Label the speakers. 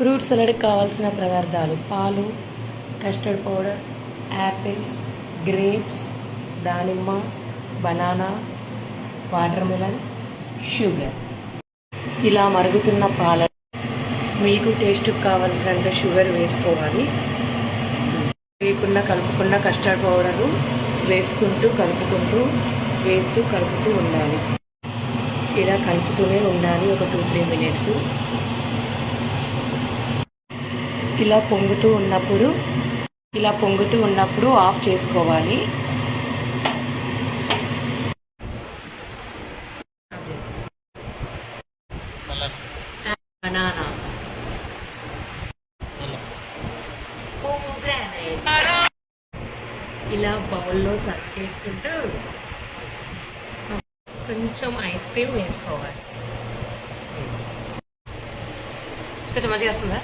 Speaker 1: Fruit సలాడ్కి కావాల్సిన పదార్థాలు: పాలు, కస్టర్డ్ పౌడర్, యాపిల్స్, గ్రేప్స్, దానిమ్మ, బనానా, వాటర్ మిలన్, షుగర్. ఇలా మరుగుతున్న పాలను మీకు టేస్ట్కి కావాల్సినంత షుగర్ వేసుకోవాలి. వేయకుండా కలుపుకుండా కస్టర్డ్ పౌడరు వేసుకుంటూ కలుపుతూ ఉండాలి. ఇలా కలుపుతూనే ఉండాలి ఒక 2-3 మినిట్స్. ఇలా పొంగుతూ ఉన్నప్పుడు ఆఫ్ చేసుకోవాలి. బనానా, ఇలా బౌల్లో సర్వ్ చేసుకుంటూ కొంచెం ఐస్ క్రీమ్ వేసుకోవాలి. కొంచెం మంచిగా వస్తుందా?